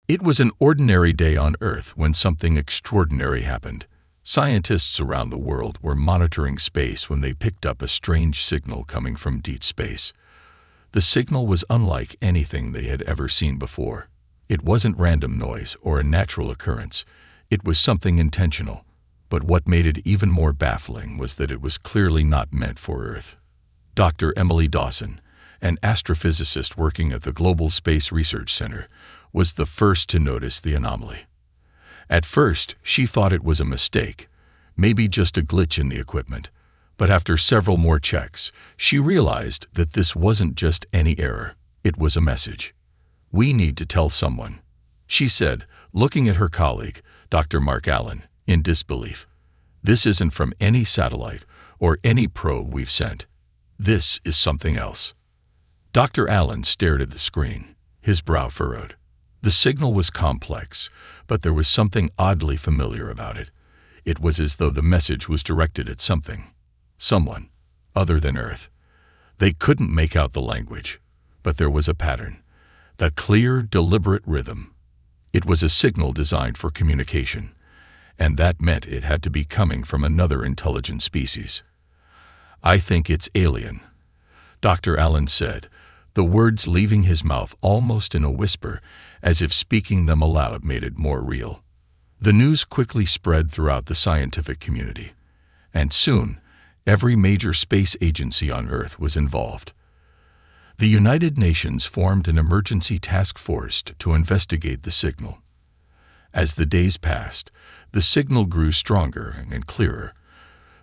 It was an ordinary day on Earth when something extraordinary happened. Scientists around the world were monitoring space when they picked up a strange signal coming from deep space. The signal was unlike anything they had ever seen before. It wasn't random noise or a natural occurrence. It was something intentional. But what made it even more baffling was that it was clearly not meant for Earth. Dr. Emily Dawson, an astrophysicist working at the Global Space Research Center, was the first to notice the anomaly. At first, she thought it was a mistake, maybe just a glitch in the equipment. But after several more checks, she realized that this wasn't just any error. It was a message. "We need to tell someone," she said, looking at her colleague, Dr. Mark Allen, in disbelief. "This isn't from any satellite or any probe we've sent. This is something else." Dr. Allen stared at the screen, his brow furrowed. The signal was complex, but there was something oddly familiar about it. It was as though the message was directed at someone, other than Earth. They couldn't make out the language, but there was a pattern, the clear, deliberate rhythm. It was a signal designed for communication, and that meant it had to be coming from another intelligent species. "I think it's alien," Dr. Allen said, the words leaving his mouth almost in a whisper, as if speaking them aloud made it more real. The news quickly spread throughout the scientific community, and soon, every major space agency on Earth was involved. The United Nations formed an emergency task force to investigate the signal. As the days passed, the signal grew stronger and clearer,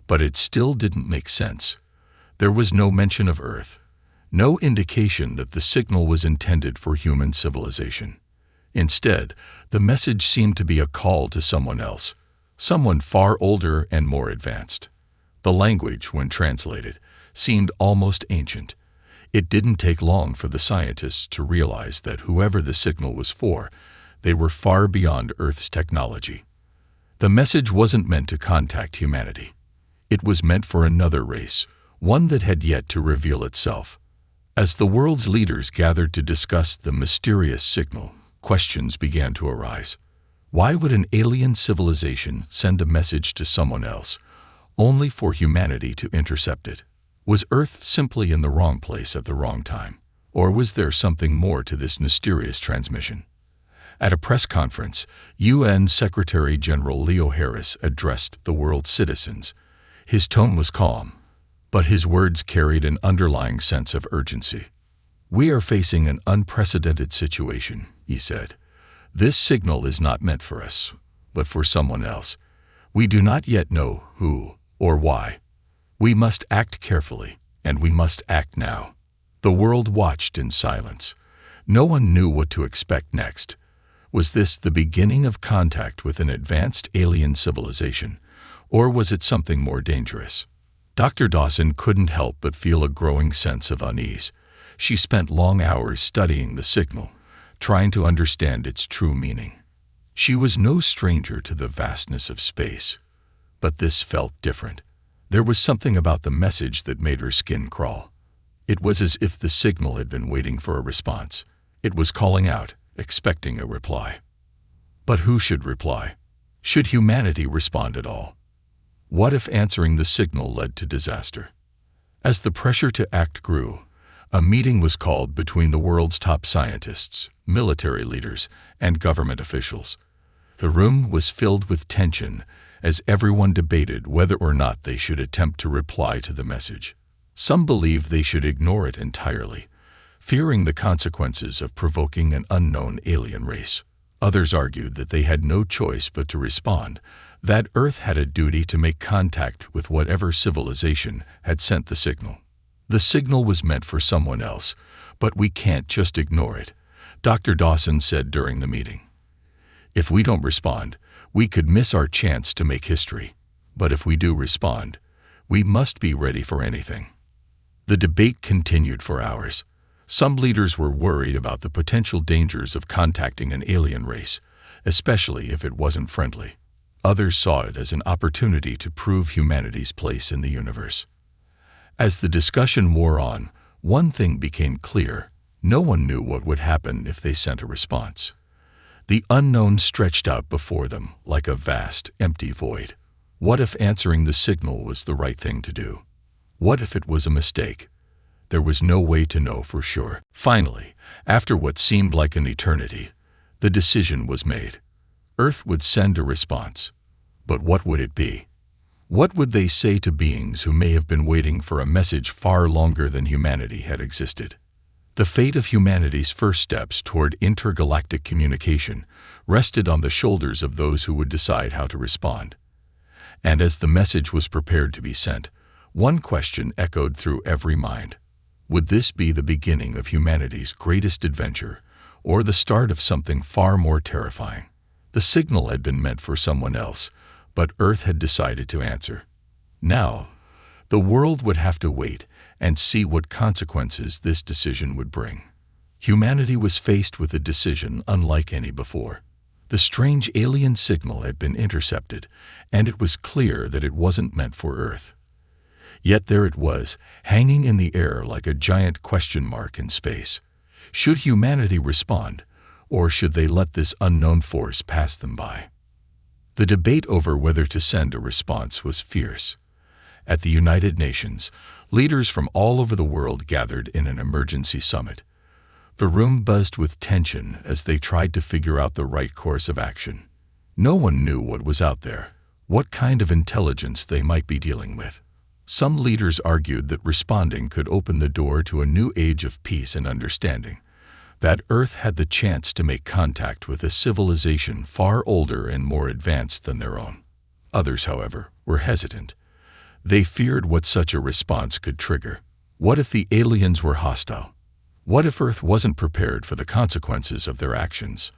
but it still didn't make sense. There was no mention of Earth, no indication that the signal was intended for human civilization. Instead, the message seemed to be a call to someone else, someone far older and more advanced. The language, when translated, seemed almost ancient. It didn't take long for the scientists to realize that whoever the signal was for, they were far beyond Earth's technology. The message wasn't meant to contact humanity. It was meant for another race, one that had yet to reveal itself. As the world's leaders gathered to discuss the mysterious signal, questions began to arise. Why would an alien civilization send a message to someone else, only for humanity to intercept it? Was Earth simply in the wrong place at the wrong time? Or was there something more to this mysterious transmission? At a press conference, UN Secretary General Leo Harris addressed the world's citizens. His tone was calm, but his words carried an underlying sense of urgency. "We are facing an unprecedented situation," he said. "This signal is not meant for us, but for someone else. We do not yet know who or why. We must act carefully, and we must act now." The world watched in silence. No one knew what to expect next. Was this the beginning of contact with an advanced alien civilization, or was it something more dangerous? Dr. Dawson couldn't help but feel a growing sense of unease. She spent long hours studying the signal, trying to understand its true meaning. She was no stranger to the vastness of space, but this felt different. There was something about the message that made her skin crawl. It was as if the signal had been waiting for a response. It was calling out, expecting a reply. But who should reply? Should humanity respond at all? What if answering the signal led to disaster? As the pressure to act grew, a meeting was called between the world's top scientists, military leaders, and government officials. The room was filled with tension as everyone debated whether or not they should attempt to reply to the message. Some believed they should ignore it entirely, fearing the consequences of provoking an unknown alien race. Others argued that they had no choice but to respond, that Earth had a duty to make contact with whatever civilization had sent the signal. The signal was meant for someone else, but we can't just ignore it, Dr. Dawson said during the meeting. If we don't respond, we could miss our chance to make history. But if we do respond, we must be ready for anything. The debate continued for hours. Some leaders were worried about the potential dangers of contacting an alien race, especially if it wasn't friendly. Others saw it as an opportunity to prove humanity's place in the universe. As the discussion wore on, one thing became clear: no one knew what would happen if they sent a response. The unknown stretched out before them like a vast, empty void. What if answering the signal was the right thing to do? What if it was a mistake? There was no way to know for sure. Finally, after what seemed like an eternity, the decision was made. Earth would send a response. But what would it be? What would they say to beings who may have been waiting for a message far longer than humanity had existed? The fate of humanity's first steps toward intergalactic communication rested on the shoulders of those who would decide how to respond. And as the message was prepared to be sent, one question echoed through every mind. Would this be the beginning of humanity's greatest adventure, or the start of something far more terrifying? The signal had been meant for someone else, but Earth had decided to answer. Now, the world would have to wait and see what consequences this decision would bring. Humanity was faced with a decision unlike any before. The strange alien signal had been intercepted, and it was clear that it wasn't meant for Earth. Yet there it was, hanging in the air like a giant question mark in space. Should humanity respond, or should they let this unknown force pass them by? The debate over whether to send a response was fierce. At the United Nations, leaders from all over the world gathered in an emergency summit. The room buzzed with tension as they tried to figure out the right course of action. No one knew what was out there, what kind of intelligence they might be dealing with. Some leaders argued that responding could open the door to a new age of peace and understanding, that Earth had the chance to make contact with a civilization far older and more advanced than their own. Others, however, were hesitant. They feared what such a response could trigger. What if the aliens were hostile? What if Earth wasn't prepared for the consequences of their actions?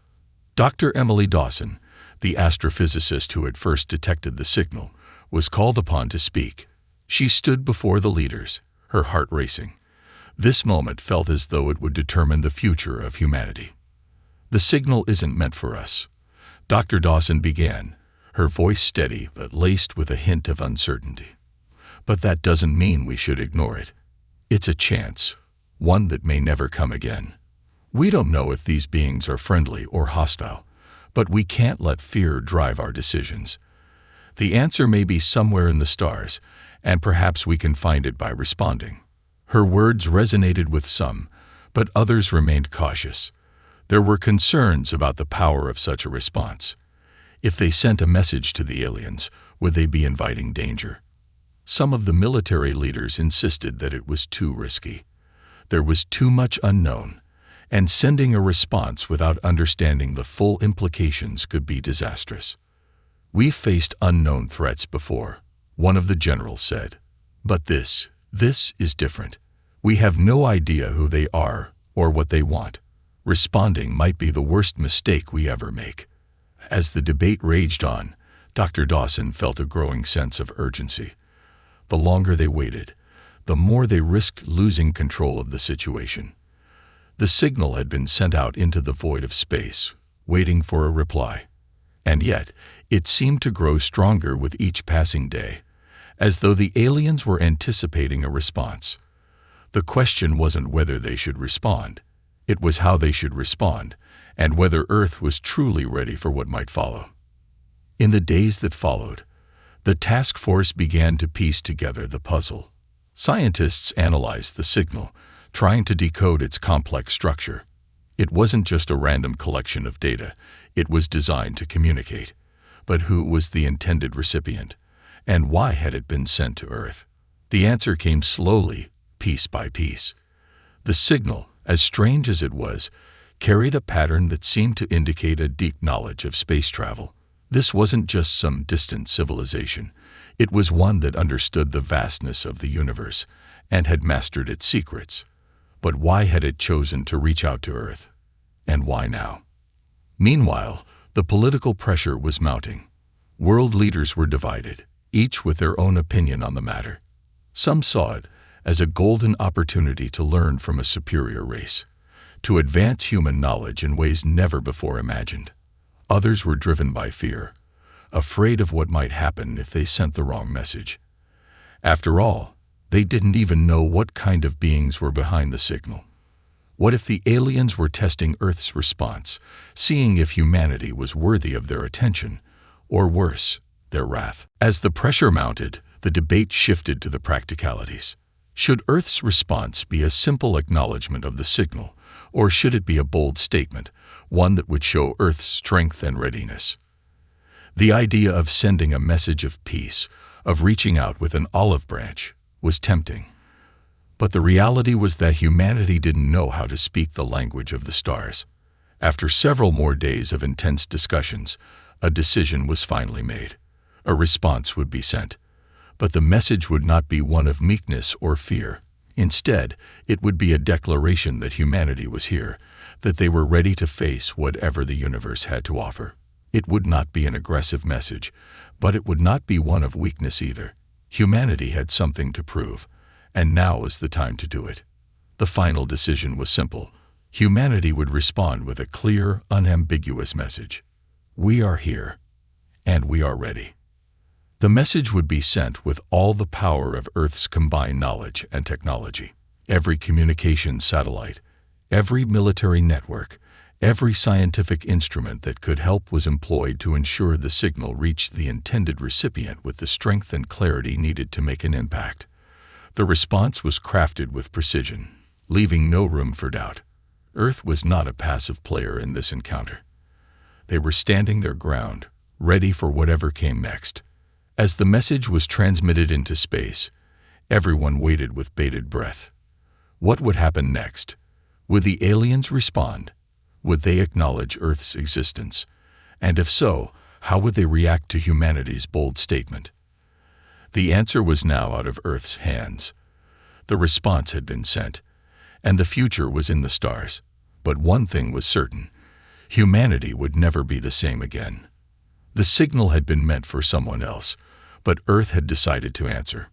Dr. Emily Dawson, the astrophysicist who had first detected the signal, was called upon to speak. She stood before the leaders, her heart racing. This moment felt as though it would determine the future of humanity. The signal isn't meant for us, Dr. Dawson began, her voice steady but laced with a hint of uncertainty. But that doesn't mean we should ignore it. It's a chance, one that may never come again. We don't know if these beings are friendly or hostile, but we can't let fear drive our decisions. The answer may be somewhere in the stars, and perhaps we can find it by responding. Her words resonated with some, but others remained cautious. There were concerns about the power of such a response. If they sent a message to the aliens, would they be inviting danger? Some of the military leaders insisted that it was too risky. There was too much unknown, and sending a response without understanding the full implications could be disastrous. "We've faced unknown threats before," one of the generals said. "But this is different. We have no idea who they are or what they want. Responding might be the worst mistake we ever make." As the debate raged on, Dr. Dawson felt a growing sense of urgency. The longer they waited, the more they risked losing control of the situation. The signal had been sent out into the void of space, waiting for a reply. And yet, it seemed to grow stronger with each passing day, as though the aliens were anticipating a response. The question wasn't whether they should respond. It was how they should respond, and whether Earth was truly ready for what might follow. In the days that followed, the task force began to piece together the puzzle. Scientists analyzed the signal, trying to decode its complex structure. It wasn't just a random collection of data. It was designed to communicate. But who was the intended recipient? And why had it been sent to Earth? The answer came slowly, piece by piece. The signal, as strange as it was, carried a pattern that seemed to indicate a deep knowledge of space travel. This wasn't just some distant civilization. It was one that understood the vastness of the universe and had mastered its secrets. But why had it chosen to reach out to Earth? And why now? Meanwhile, the political pressure was mounting. World leaders were divided, each with their own opinion on the matter. Some saw it as a golden opportunity to learn from a superior race, to advance human knowledge in ways never before imagined. Others were driven by fear, afraid of what might happen if they sent the wrong message. After all, they didn't even know what kind of beings were behind the signal. What if the aliens were testing Earth's response, seeing if humanity was worthy of their attention, or worse, their wrath? As the pressure mounted, the debate shifted to the practicalities. Should Earth's response be a simple acknowledgement of the signal, or should it be a bold statement, one that would show Earth's strength and readiness? The idea of sending a message of peace, of reaching out with an olive branch, was tempting. But the reality was that humanity didn't know how to speak the language of the stars. After several more days of intense discussions, a decision was finally made. A response would be sent. But the message would not be one of meekness or fear. Instead, it would be a declaration that humanity was here, that they were ready to face whatever the universe had to offer. It would not be an aggressive message, but it would not be one of weakness either. Humanity had something to prove, and now was the time to do it. The final decision was simple. Humanity would respond with a clear, unambiguous message. We are here, and we are ready. The message would be sent with all the power of Earth's combined knowledge and technology. Every communication satellite, every military network, every scientific instrument that could help was employed to ensure the signal reached the intended recipient with the strength and clarity needed to make an impact. The response was crafted with precision, leaving no room for doubt. Earth was not a passive player in this encounter. They were standing their ground, ready for whatever came next. As the message was transmitted into space, everyone waited with bated breath. What would happen next? Would the aliens respond? Would they acknowledge Earth's existence? And if so, how would they react to humanity's bold statement? The answer was now out of Earth's hands. The response had been sent, and the future was in the stars. But one thing was certain: humanity would never be the same again. The signal had been meant for someone else, but Earth had decided to answer.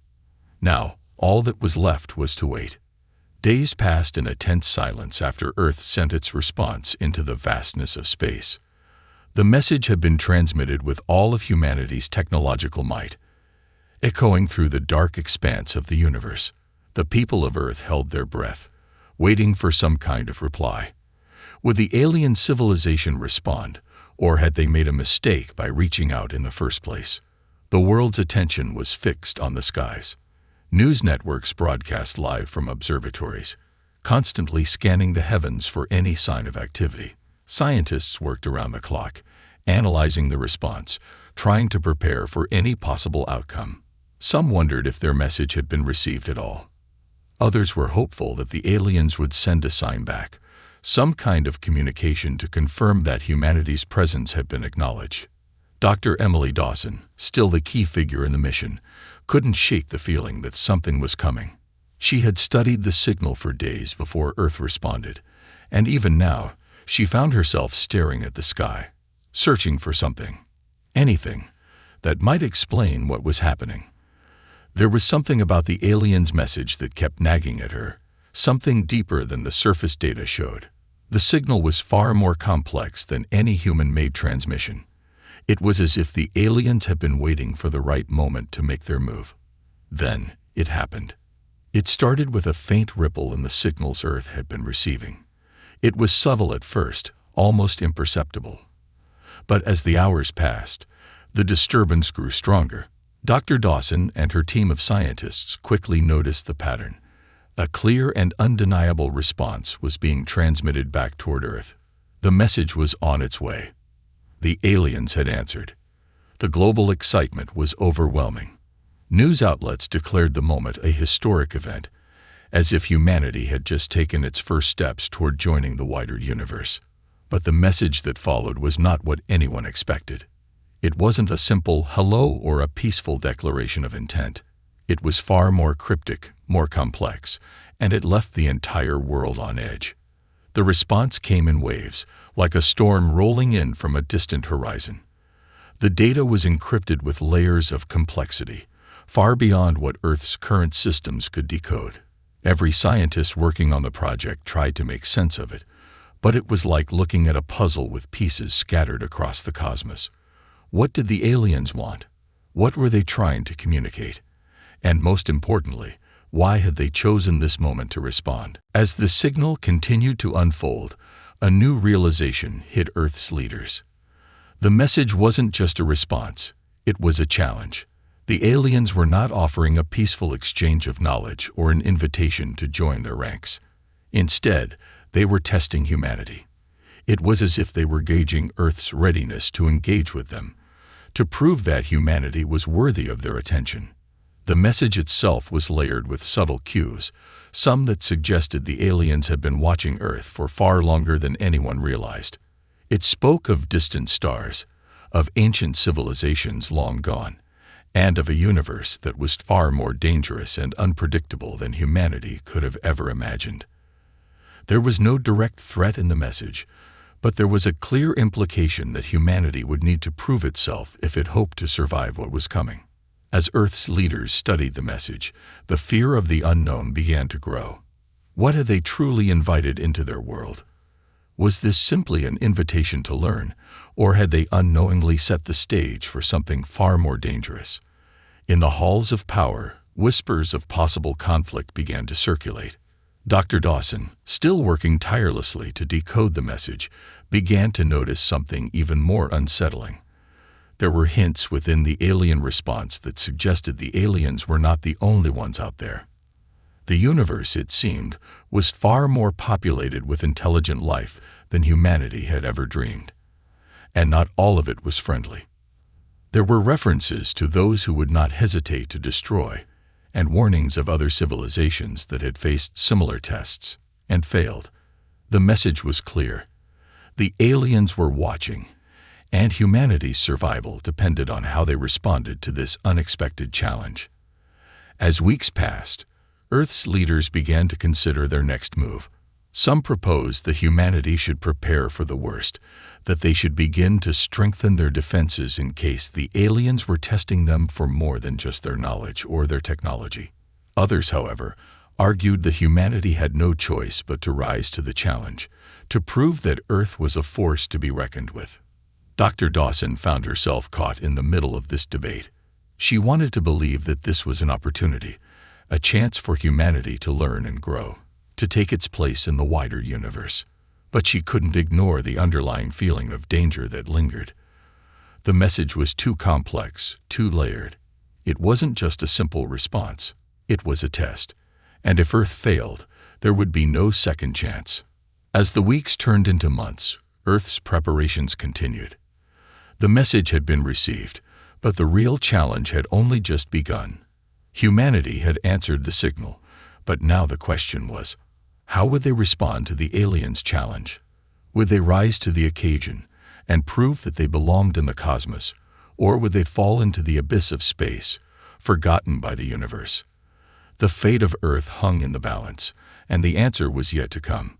Now, all that was left was to wait. Days passed in a tense silence after Earth sent its response into the vastness of space. The message had been transmitted with all of humanity's technological might, echoing through the dark expanse of the universe. The people of Earth held their breath, waiting for some kind of reply. Would the alien civilization respond, or had they made a mistake by reaching out in the first place? The world's attention was fixed on the skies. News networks broadcast live from observatories, constantly scanning the heavens for any sign of activity. Scientists worked around the clock, analyzing the response, trying to prepare for any possible outcome. Some wondered if their message had been received at all. Others were hopeful that the aliens would send a sign back, some kind of communication to confirm that humanity's presence had been acknowledged. Dr. Emily Dawson, still the key figure in the mission, couldn't shake the feeling that something was coming. She had studied the signal for days before Earth responded, and even now, she found herself staring at the sky, searching for something, anything, that might explain what was happening. There was something about the alien's message that kept nagging at her, something deeper than the surface data showed. The signal was far more complex than any human-made transmission. It was as if the aliens had been waiting for the right moment to make their move. Then, it happened. It started with a faint ripple in the signals Earth had been receiving. It was subtle at first, almost imperceptible. But as the hours passed, the disturbance grew stronger. Dr. Dawson and her team of scientists quickly noticed the pattern. A clear and undeniable response was being transmitted back toward Earth. The message was on its way. The aliens had answered. The global excitement was overwhelming. News outlets declared the moment a historic event, as if humanity had just taken its first steps toward joining the wider universe. But the message that followed was not what anyone expected. It wasn't a simple hello or a peaceful declaration of intent. It was far more cryptic, more complex, and it left the entire world on edge. The response came in waves, like a storm rolling in from a distant horizon. The data was encrypted with layers of complexity, far beyond what Earth's current systems could decode. Every scientist working on the project tried to make sense of it, but it was like looking at a puzzle with pieces scattered across the cosmos. What did the aliens want? What were they trying to communicate? And most importantly, Why had they chosen this moment to respond? As the signal continued to unfold, a new realization hit Earth's leaders. The message wasn't just a response, it was a challenge. The aliens were not offering a peaceful exchange of knowledge or an invitation to join their ranks. Instead, they were testing humanity. It was as if they were gauging Earth's readiness to engage with them, to prove that humanity was worthy of their attention. The message itself was layered with subtle cues, some that suggested the aliens had been watching Earth for far longer than anyone realized. It spoke of distant stars, of ancient civilizations long gone, and of a universe that was far more dangerous and unpredictable than humanity could have ever imagined. There was no direct threat in the message, but there was a clear implication that humanity would need to prove itself if it hoped to survive what was coming. As Earth's leaders studied the message, the fear of the unknown began to grow. What had they truly invited into their world? Was this simply an invitation to learn, or had they unknowingly set the stage for something far more dangerous? In the halls of power, whispers of possible conflict began to circulate. Dr. Dawson, still working tirelessly to decode the message, began to notice something even more unsettling. There were hints within the alien response that suggested the aliens were not the only ones out there. The universe, it seemed, was far more populated with intelligent life than humanity had ever dreamed. And not all of it was friendly. There were references to those who would not hesitate to destroy, and warnings of other civilizations that had faced similar tests and failed. The message was clear. The aliens were watching, and humanity's survival depended on how they responded to this unexpected challenge. As weeks passed, Earth's leaders began to consider their next move. Some proposed that humanity should prepare for the worst, that they should begin to strengthen their defenses in case the aliens were testing them for more than just their knowledge or their technology. Others, however, argued that humanity had no choice but to rise to the challenge, to prove that Earth was a force to be reckoned with. Dr. Dawson found herself caught in the middle of this debate. She wanted to believe that this was an opportunity, a chance for humanity to learn and grow, to take its place in the wider universe. But she couldn't ignore the underlying feeling of danger that lingered. The message was too complex, too layered. It wasn't just a simple response. It was a test. And if Earth failed, there would be no second chance. As the weeks turned into months, Earth's preparations continued. The message had been received, but the real challenge had only just begun. Humanity had answered the signal, but now the question was, how would they respond to the aliens' challenge? Would they rise to the occasion and prove that they belonged in the cosmos, or would they fall into the abyss of space, forgotten by the universe? The fate of Earth hung in the balance, and the answer was yet to come.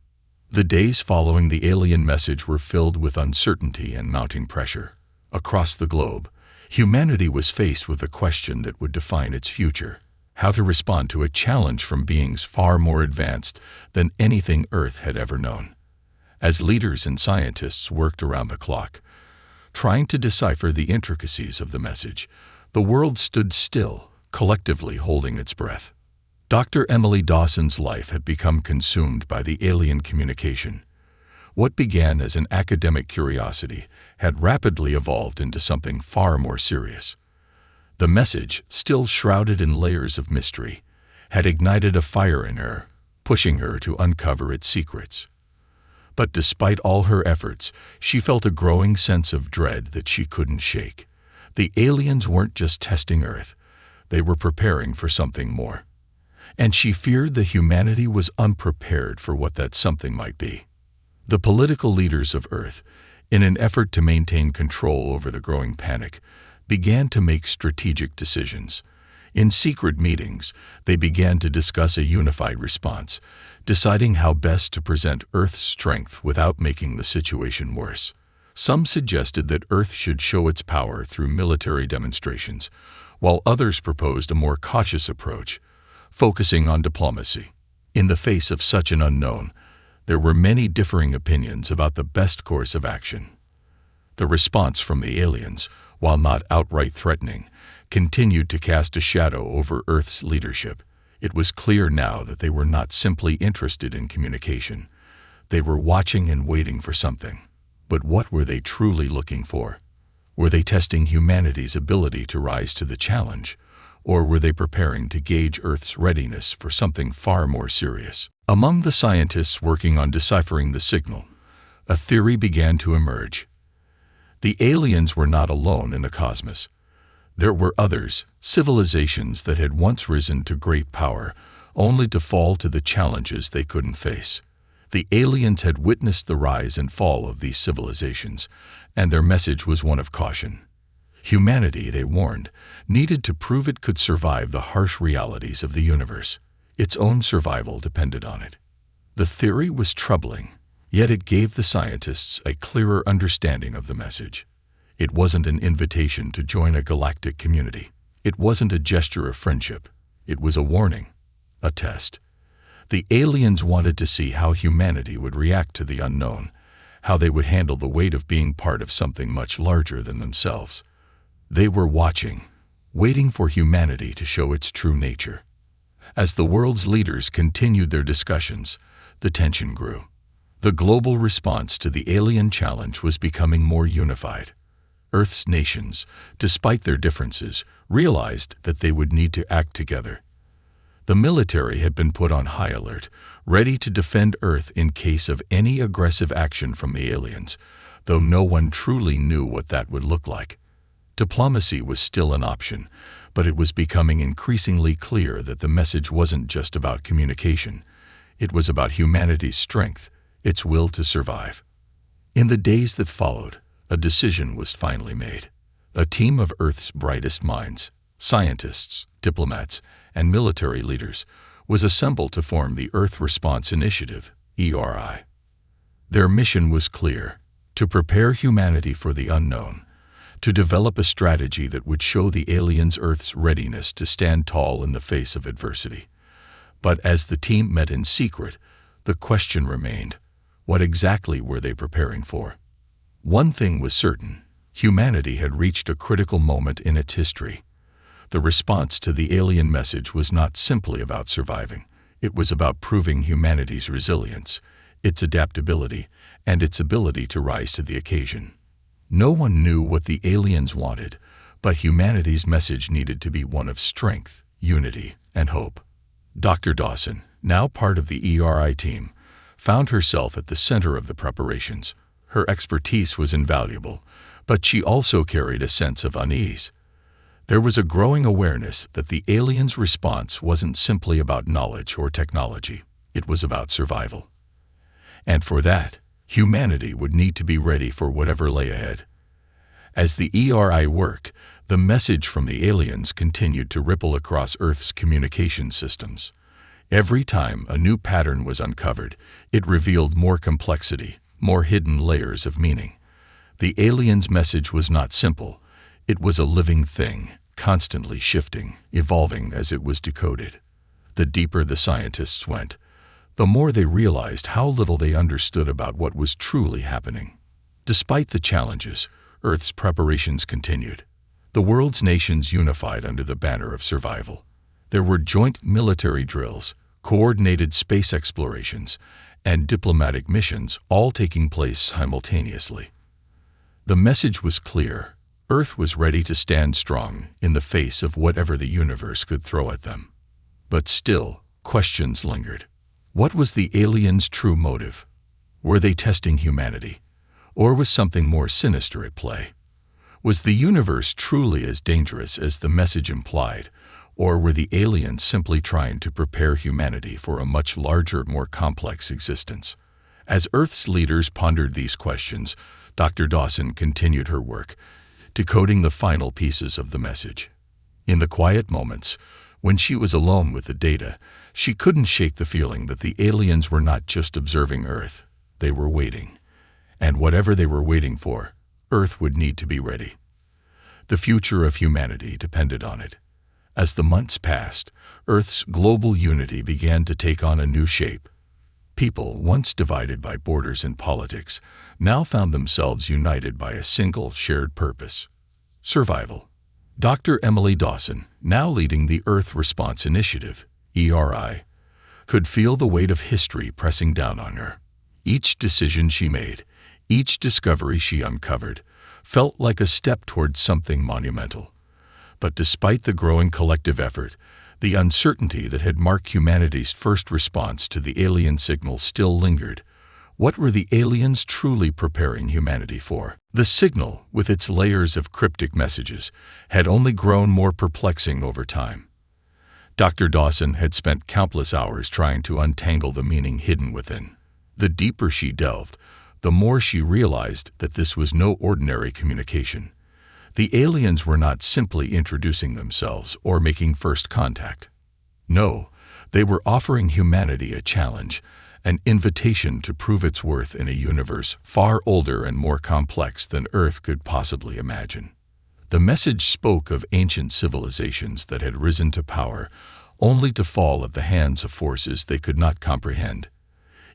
The days following the alien message were filled with uncertainty and mounting pressure. Across the globe, humanity was faced with a question that would define its future: how to respond to a challenge from beings far more advanced than anything Earth had ever known. As leaders and scientists worked around the clock, trying to decipher the intricacies of the message, the world stood still, collectively holding its breath. Dr. Emily Dawson's life had become consumed by the alien communication. What began as an academic curiosity had rapidly evolved into something far more serious. The message, still shrouded in layers of mystery, had ignited a fire in her, pushing her to uncover its secrets. But despite all her efforts, she felt a growing sense of dread that she couldn't shake. The aliens weren't just testing Earth, they were preparing for something more. And she feared that humanity was unprepared for what that something might be. The political leaders of Earth, in an effort to maintain control over the growing panic, began to make strategic decisions. In secret meetings, they began to discuss a unified response, deciding how best to present Earth's strength without making the situation worse. Some suggested that Earth should show its power through military demonstrations, while others proposed a more cautious approach, focusing on diplomacy. In the face of such an unknown, there were many differing opinions about the best course of action. The response from the aliens, while not outright threatening, continued to cast a shadow over Earth's leadership. It was clear now that they were not simply interested in communication. They were watching and waiting for something. But what were they truly looking for? Were they testing humanity's ability to rise to the challenge, or were they preparing to gauge Earth's readiness for something far more serious? Among the scientists working on deciphering the signal, a theory began to emerge. The aliens were not alone in the cosmos. There were others, civilizations that had once risen to great power, only to fall to the challenges they couldn't face. The aliens had witnessed the rise and fall of these civilizations, and their message was one of caution. Humanity, they warned, needed to prove it could survive the harsh realities of the universe. Its own survival depended on it. The theory was troubling, yet it gave the scientists a clearer understanding of the message. It wasn't an invitation to join a galactic community. It wasn't a gesture of friendship. It was a warning, a test. The aliens wanted to see how humanity would react to the unknown, how they would handle the weight of being part of something much larger than themselves. They were watching, waiting for humanity to show its true nature. As the world's leaders continued their discussions, the tension grew. The global response to the alien challenge was becoming more unified. Earth's nations, despite their differences, realized that they would need to act together. The military had been put on high alert, ready to defend Earth in case of any aggressive action from the aliens, though no one truly knew what that would look like. Diplomacy was still an option, but it was becoming increasingly clear that the message wasn't just about communication. It was about humanity's strength, its will to survive. In the days that followed, a decision was finally made. A team of Earth's brightest minds, scientists, diplomats, and military leaders, was assembled to form the Earth Response Initiative, ERI. Their mission was clear: to prepare humanity for the unknown, to develop a strategy that would show the aliens Earth's readiness to stand tall in the face of adversity. But as the team met in secret, the question remained: what exactly were they preparing for? One thing was certain: humanity had reached a critical moment in its history. The response to the alien message was not simply about surviving. It was about proving humanity's resilience, its adaptability, and its ability to rise to the occasion. No one knew what the aliens wanted, but humanity's message needed to be one of strength, unity, and hope. Dr. Dawson, now part of the ERI team, found herself at the center of the preparations. Her expertise was invaluable, but she also carried a sense of unease. There was a growing awareness that the aliens' response wasn't simply about knowledge or technology. It was about survival. And for that, humanity would need to be ready for whatever lay ahead. As the ERI worked, the message from the aliens continued to ripple across Earth's communication systems. Every time a new pattern was uncovered, it revealed more complexity, more hidden layers of meaning. The aliens' message was not simple. It was a living thing, constantly shifting, evolving as it was decoded. The deeper the scientists went, the more they realized how little they understood about what was truly happening. Despite the challenges, Earth's preparations continued. The world's nations unified under the banner of survival. There were joint military drills, coordinated space explorations, and diplomatic missions all taking place simultaneously. The message was clear: Earth was ready to stand strong in the face of whatever the universe could throw at them. But still, questions lingered. What was the aliens' true motive? Were they testing humanity? Or was something more sinister at play? Was the universe truly as dangerous as the message implied, or were the aliens simply trying to prepare humanity for a much larger, more complex existence? As Earth's leaders pondered these questions, Dr. Dawson continued her work, decoding the final pieces of the message. In the quiet moments, when she was alone with the data, she couldn't shake the feeling that the aliens were not just observing Earth, they were waiting. And whatever they were waiting for, Earth would need to be ready. The future of humanity depended on it. As the months passed, Earth's global unity began to take on a new shape. People, once divided by borders and politics, now found themselves united by a single shared purpose: survival. Dr. Emily Dawson, now leading the Earth Response Initiative, ERI, could feel the weight of history pressing down on her. Each decision she made, each discovery she uncovered, felt like a step towards something monumental. But despite the growing collective effort, the uncertainty that had marked humanity's first response to the alien signal still lingered. What were the aliens truly preparing humanity for? The signal, with its layers of cryptic messages, had only grown more perplexing over time. Dr. Dawson had spent countless hours trying to untangle the meaning hidden within. The deeper she delved, the more she realized that this was no ordinary communication. The aliens were not simply introducing themselves or making first contact. No, they were offering humanity a challenge, an invitation to prove its worth in a universe far older and more complex than Earth could possibly imagine. The message spoke of ancient civilizations that had risen to power, only to fall at the hands of forces they could not comprehend.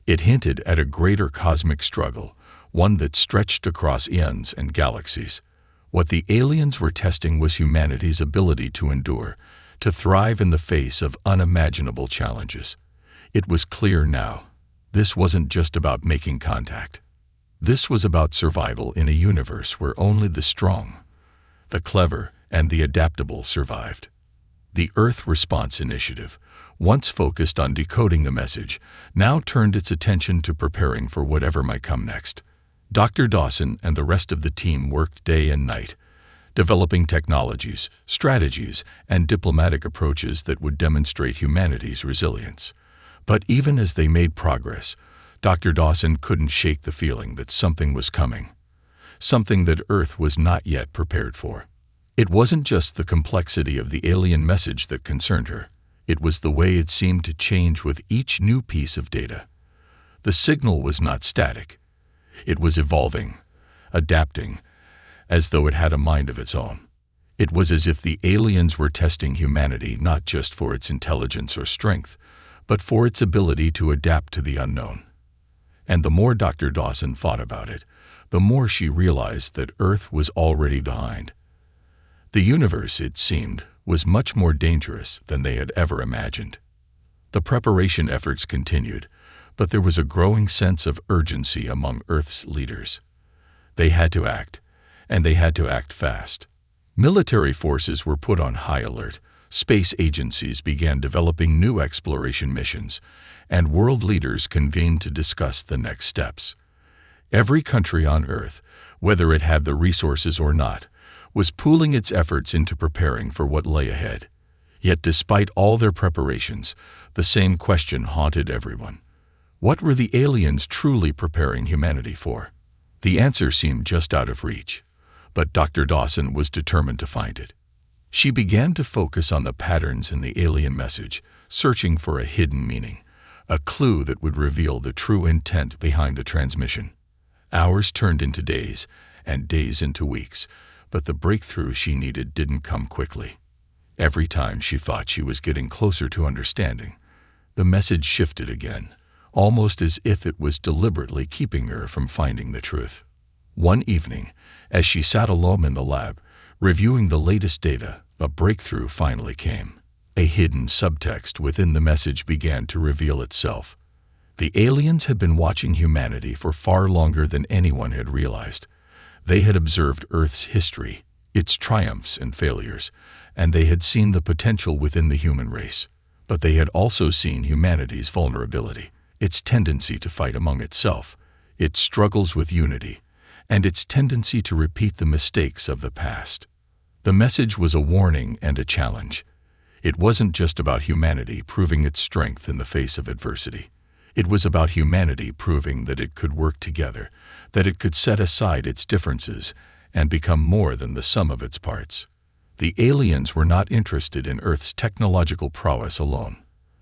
It hinted at a greater cosmic struggle, one that stretched across eons and galaxies. What the aliens were testing was humanity's ability to endure, to thrive in the face of unimaginable challenges. It was clear now. This wasn't just about making contact. This was about survival in a universe where only the strong, the clever, and the adaptable survived. The Earth Response Initiative, once focused on decoding the message, now turned its attention to preparing for whatever might come next. Dr. Dawson and the rest of the team worked day and night, developing technologies, strategies, and diplomatic approaches that would demonstrate humanity's resilience. But even as they made progress, Dr. Dawson couldn't shake the feeling that something was coming, something that Earth was not yet prepared for. It wasn't just the complexity of the alien message that concerned her. It was the way it seemed to change with each new piece of data. The signal was not static. It was evolving, adapting, as though it had a mind of its own. It was as if the aliens were testing humanity not just for its intelligence or strength, but for its ability to adapt to the unknown. And the more Dr. Dawson thought about it, the more she realized that Earth was already behind. The universe, it seemed, was much more dangerous than they had ever imagined. The preparation efforts continued, but there was a growing sense of urgency among Earth's leaders. They had to act, and they had to act fast. Military forces were put on high alert, space agencies began developing new exploration missions, and world leaders convened to discuss the next steps. Every country on Earth, whether it had the resources or not, was pooling its efforts into preparing for what lay ahead. Yet despite all their preparations, the same question haunted everyone. What were the aliens truly preparing humanity for? The answer seemed just out of reach, but Dr. Dawson was determined to find it. She began to focus on the patterns in the alien message, searching for a hidden meaning, a clue that would reveal the true intent behind the transmission. Hours turned into days, and days into weeks, but the breakthrough she needed didn't come quickly. Every time she thought she was getting closer to understanding, the message shifted again, almost as if it was deliberately keeping her from finding the truth. One evening, as she sat alone in the lab, reviewing the latest data, a breakthrough finally came. A hidden subtext within the message began to reveal itself. The aliens had been watching humanity for far longer than anyone had realized. They had observed Earth's history, its triumphs and failures, and they had seen the potential within the human race. But they had also seen humanity's vulnerability, its tendency to fight among itself, its struggles with unity, and its tendency to repeat the mistakes of the past. The message was a warning and a challenge. It wasn't just about humanity proving its strength in the face of adversity. It was about humanity proving that it could work together, that it could set aside its differences and become more than the sum of its parts. The aliens were not interested in Earth's technological prowess alone.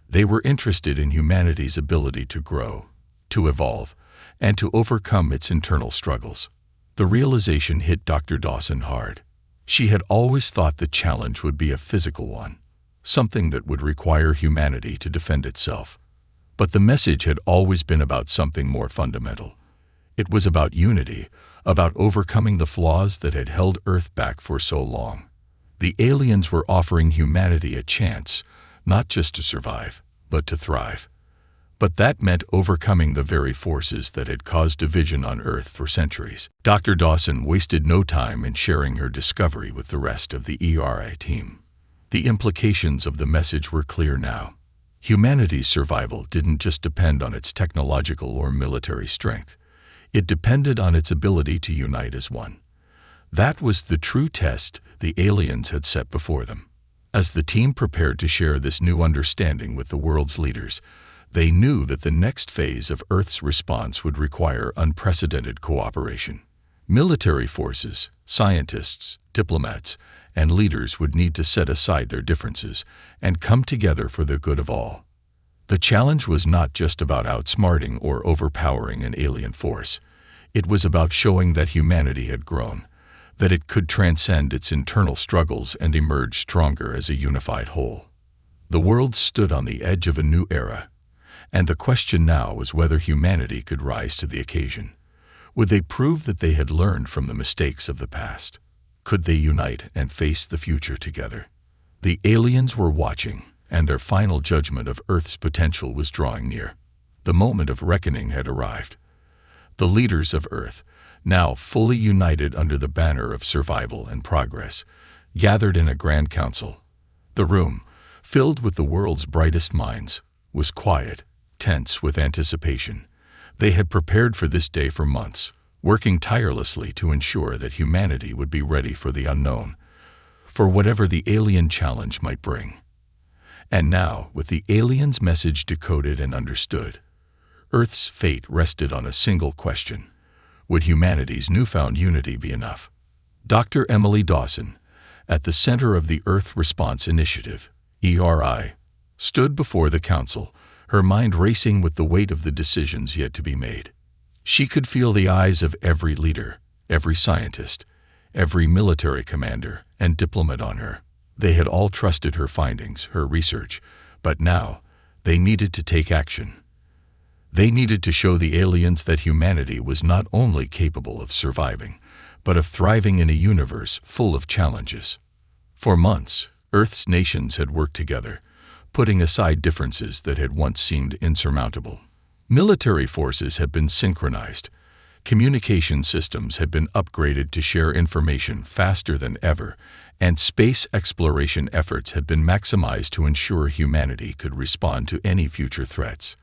They were interested in humanity's ability to grow, to evolve, and to overcome its internal struggles. The realization hit Dr. Dawson hard. She had always thought the challenge would be a physical one, something that would require humanity to defend itself. But the message had always been about something more fundamental. It was about unity, about overcoming the flaws that had held Earth back for so long. The aliens were offering humanity a chance, not just to survive, but to thrive. But that meant overcoming the very forces that had caused division on Earth for centuries. Dr. Dawson wasted no time in sharing her discovery with the rest of the HFY team. The implications of the message were clear now. Humanity's survival didn't just depend on its technological or military strength. It depended on its ability to unite as one. That was the true test the aliens had set before them. As the team prepared to share this new understanding with the world's leaders, they knew that the next phase of Earth's response would require unprecedented cooperation. Military forces, scientists, diplomats, and leaders would need to set aside their differences and come together for the good of all. The challenge was not just about outsmarting or overpowering an alien force. It was about showing that humanity had grown, that it could transcend its internal struggles and emerge stronger as a unified whole. The world stood on the edge of a new era, and the question now was whether humanity could rise to the occasion. Would they prove that they had learned from the mistakes of the past? Could they unite and face the future together? The aliens were watching, and their final judgment of Earth's potential was drawing near. The moment of reckoning had arrived. The leaders of Earth, now fully united under the banner of survival and progress, gathered in a grand council. The room, filled with the world's brightest minds, was quiet, tense with anticipation. They had prepared for this day for months, working tirelessly to ensure that humanity would be ready for the unknown, for whatever the alien challenge might bring. And now, with the aliens' message decoded and understood, Earth's fate rested on a single question: would humanity's newfound unity be enough? Dr. Emily Dawson, at the center of the Earth Response Initiative, ERI, stood before the council, her mind racing with the weight of the decisions yet to be made. She could feel the eyes of every leader, every scientist, every military commander, and diplomat on her. They had all trusted her findings, her research, but now they needed to take action. They needed to show the aliens that humanity was not only capable of surviving, but of thriving in a universe full of challenges. For months, Earth's nations had worked together, putting aside differences that had once seemed insurmountable. Military forces had been synchronized. Communication systems had been upgraded to share information faster than ever, and space exploration efforts had been maximized to ensure humanity could respond to any future threats.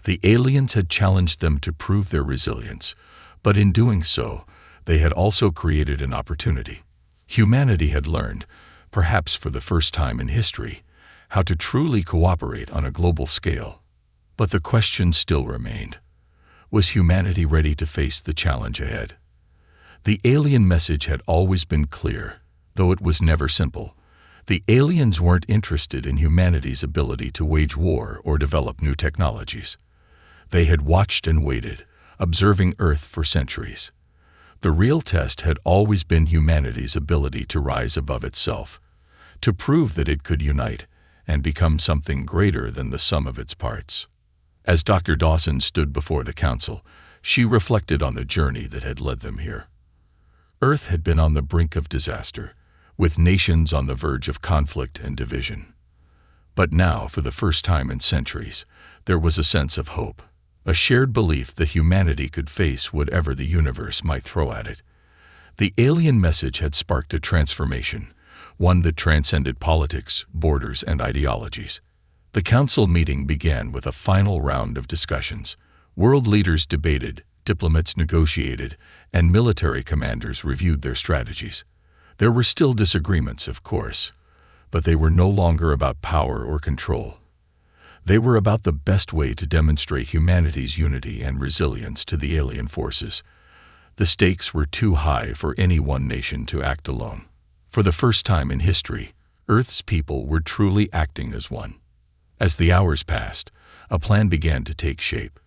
The aliens had challenged them to prove their resilience, but in doing so, they had also created an opportunity. Humanity had learned, perhaps for the first time in history, how to truly cooperate on a global scale. But the question still remained: was humanity ready to face the challenge ahead? The alien message had always been clear, though it was never simple. The aliens weren't interested in humanity's ability to wage war or develop new technologies. They had watched and waited, observing Earth for centuries. The real test had always been humanity's ability to rise above itself, to prove that it could unite and become something greater than the sum of its parts. As Dr. Dawson stood before the council, she reflected on the journey that had led them here. Earth had been on the brink of disaster, with nations on the verge of conflict and division. But now, for the first time in centuries, there was a sense of hope, a shared belief that humanity could face whatever the universe might throw at it. The alien message had sparked a transformation, one that transcended politics, borders, and ideologies. The council meeting began with a final round of discussions. World leaders debated, diplomats negotiated, and military commanders reviewed their strategies. There were still disagreements, of course, but they were no longer about power or control. They were about the best way to demonstrate humanity's unity and resilience to the alien forces. The stakes were too high for any one nation to act alone. For the first time in history, Earth's people were truly acting as one. As the hours passed, a plan began to take shape.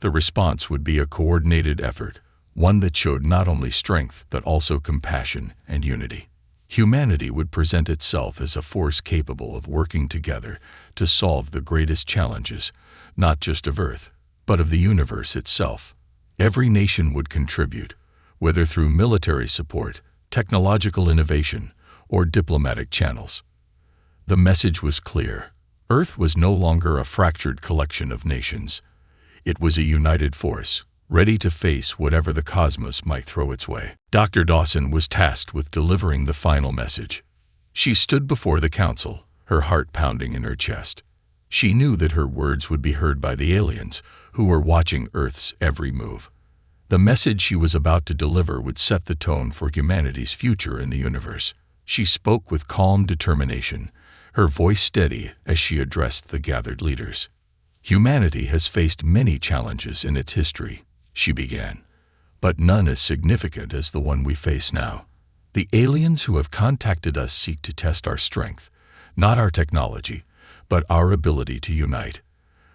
The response would be a coordinated effort, one that showed not only strength but also compassion and unity. Humanity would present itself as a force capable of working together to solve the greatest challenges, not just of Earth, but of the universe itself. Every nation would contribute, whether through military support, technological innovation, or diplomatic channels. The message was clear: Earth was no longer a fractured collection of nations. It was a united force, ready to face whatever the cosmos might throw its way. Dr. Dawson was tasked with delivering the final message. She stood before the council, her heart pounding in her chest. She knew that her words would be heard by the aliens, who were watching Earth's every move. The message she was about to deliver would set the tone for humanity's future in the universe. She spoke with calm determination, her voice steady as she addressed the gathered leaders. Humanity has faced many challenges in its history, she began, but none as significant as the one we face now. The aliens who have contacted us seek to test our strength, not our technology, but our ability to unite.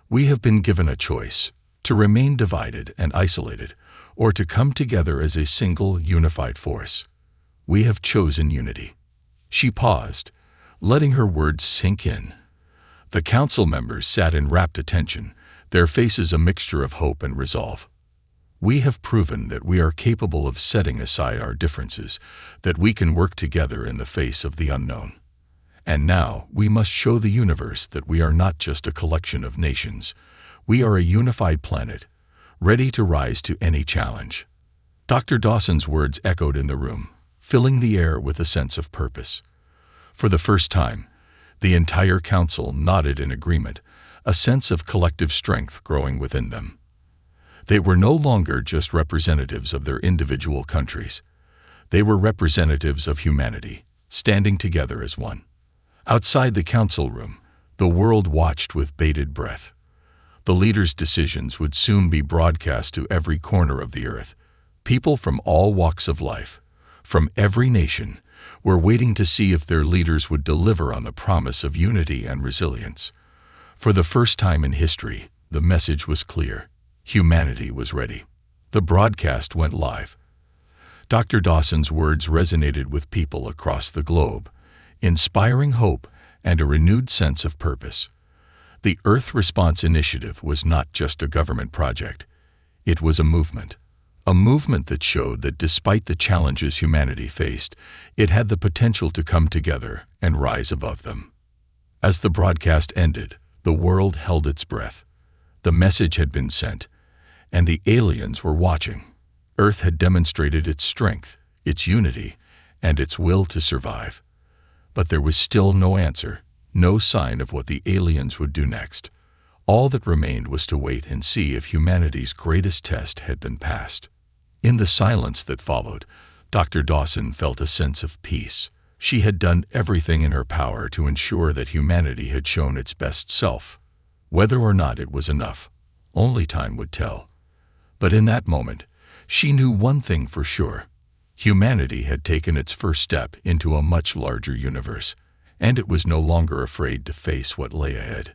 We have been given a choice: to remain divided and isolated, or to come together as a single, unified force. We have chosen unity. She paused, letting her words sink in. The council members sat in rapt attention, their faces a mixture of hope and resolve. We have proven that we are capable of setting aside our differences, that we can work together in the face of the unknown. And now we must show the universe that we are not just a collection of nations. We are a unified planet, ready to rise to any challenge. Dr. Dawson's words echoed in the room, filling the air with a sense of purpose. For the first time, the entire council nodded in agreement, a sense of collective strength growing within them. They were no longer just representatives of their individual countries. They were representatives of humanity, standing together as one. Outside the council room, the world watched with bated breath. The leaders' decisions would soon be broadcast to every corner of the earth. People from all walks of life, from every nation, were waiting to see if their leaders would deliver on the promise of unity and resilience. For the first time in history, the message was clear. Humanity was ready. The broadcast went live. Dr. Dawson's words resonated with people across the globe, inspiring hope and a renewed sense of purpose. The Earth Response Initiative was not just a government project. It was a movement that showed that despite the challenges humanity faced, it had the potential to come together and rise above them. As the broadcast ended, the world held its breath. The message had been sent, and the aliens were watching. Earth had demonstrated its strength, its unity, and its will to survive. But there was still no answer, no sign of what the aliens would do next. All that remained was to wait and see if humanity's greatest test had been passed. In the silence that followed, Dr. Dawson felt a sense of peace. She had done everything in her power to ensure that humanity had shown its best self. Whether or not it was enough, only time would tell. But in that moment, she knew one thing for sure. Humanity had taken its first step into a much larger universe, and it was no longer afraid to face what lay ahead.